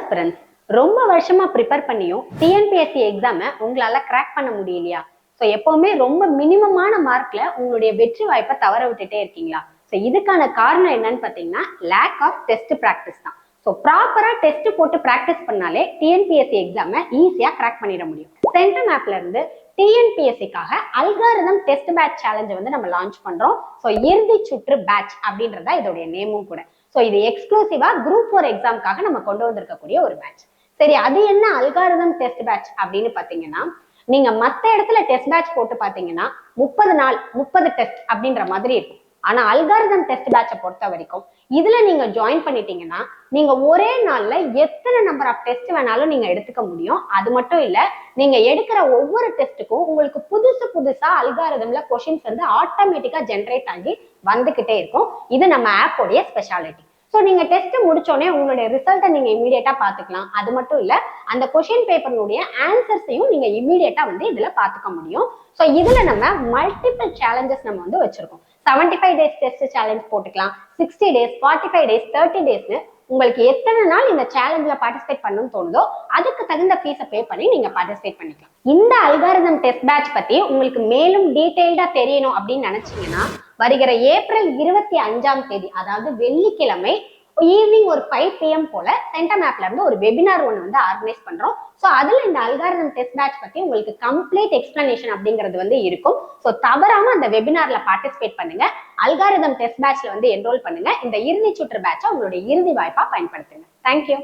Aspirants ரொம்ப வருஷமா prepare பண்ணியும் டிஎன்பிஎஸ்சி எக்ஸாமை உங்களால கிராக் பண்ண முடியலையா? ஸோ எப்பவுமே ரொம்ப மினிமமான மார்க்ல உங்களுடைய வெற்றி வாய்ப்பை தவற விட்டுட்டே இருக்கீங்களா? ஸோ இதுக்கான காரணம் என்னன்னு பார்த்தீங்கன்னா லேக் ஆஃப் டெஸ்ட் ப்ராக்டிஸ் தான். ஸோ ப்ராப்பரா டெஸ்ட் போட்டு ப்ராக்டிஸ் பண்ணாலே டிஎன்பிஎஸ்சி எக்ஸாமை ஈஸியா கிராக் பண்ணிட முடியும். சென்டம் ஆப்ல இருந்து டிஎன்பிஎஸ்சிக்காக அல்காரிதம் டெஸ்ட் பேட்ச் சேலஞ்சை வந்து நம்ம லான்ச் பண்றோம். ஸோ இறுதி சுற்று பேட்ச் அப்படின்றதா இதோடைய நேமும் கூட. ஸோ இது எக்ஸ்க்ளூசிவா குரூப் 4 எக்ஸாம்காக நம்ம கொண்டு வந்திருக்கக்கூடிய ஒரு பேட்ச். சரி, அது என்ன அல்காரிதம் டெஸ்ட் பேட்ச் அப்படின்னு பாத்தீங்கன்னா, நீங்க மத்த இடத்துல டெஸ்ட் பேட்ச் போட்டு பாத்தீங்கன்னா 30 நாள் 30 டெஸ்ட் அப்படின்ற மாதிரி இருக்கும். ஆனா அல்காரிதம் டெஸ்ட் பேட்சை பொறுத்த வரைக்கும் இதுல நீங்க ஜாயின் பண்ணிட்டீங்கன்னா நீங்க ஒரே நாள்ல எத்தனை நம்பர் ஆஃப் டெஸ்ட் வேணாலும் நீங்க எடுத்துக்க முடியும். அது மட்டும் இல்ல, நீங்க எடுக்கிற ஒவ்வொரு டெஸ்ட்டுக்கும் உங்களுக்கு புதுசா அல்காரிதம்ல கொஸ்டின்ஸ் வந்து ஆட்டோமேட்டிக்கா ஜென்ரேட் ஆகி வந்துகிட்டே இருக்கும். இது நம்ம ஆப்போடைய ஸ்பெஷாலிட்டி. ஸோ நீங்க டெஸ்ட் முடிச்சோடனே உங்களுடைய ரிசல்ட்டை நீங்க இமீடியட்டா பாத்துக்கலாம். அது மட்டும் இல்ல, அந்த கொஸ்டின் பேப்பர்னுடைய ஆன்சர்ஸையும் நீங்க இமீடியட்டா வந்து இதுல பாத்துக்க முடியும். ஸோ இதுல நம்ம மல்டிபிள் சேலஞ்சஸ் நம்ம வந்து வச்சிருக்கோம். 75 டேஸ் டெஸ்ட் சேலஞ்ச் போட்டுக்கலாம், 60 டேஸ், 45 டேஸ், 30 டேஸ்னு உங்களுக்கு எத்தனை நாள் இந்த சேலஞ்சில் பார்ட்டிசிபேட் பண்ணணும்னு தோணுதோ அதுக்கு தகுந்த ஃபீஸை பே பண்ணி நீங்க பார்ட்டிசிபேட் பண்ணிக்கலாம். இந்த அல்காரிதம் டெஸ்ட் பேட்ச் பத்தி உங்களுக்கு மேலும் டீடைல்டா தெரியணும் அப்படின்னு நினைச்சீங்கன்னா வருகிற ஏப்ரல் 25ஆம் தேதி, அதாவது வெள்ளிக்கிழமை ஈவினிங் ஒரு 5 PM போல சென்டம் ஆப்ல இருந்து ஒரு வெபினார் ஒன்று வந்து ஆர்கனைஸ் பண்றோம். ஸோ அதுல இந்த அல்காரிதம் டெஸ்ட் பேட்ச் பத்தி உங்களுக்கு கம்ப்ளீட் எக்ஸ்பிளனேஷன் அப்படிங்கிறது வந்து இருக்கும். ஸோ தவறாம அந்த வெபினார்ல பார்ட்டிசிபேட் பண்ணுங்க. அல்காரிதம் டெஸ்ட் பேட்ச்ல வந்து என்ரோல் பண்ணுங்க. இந்த இறுதி சுற்று பேட்சை உங்களுடைய இறுதி வாய்ப்பா பயன்படுத்துங்க. தேங்க்யூ.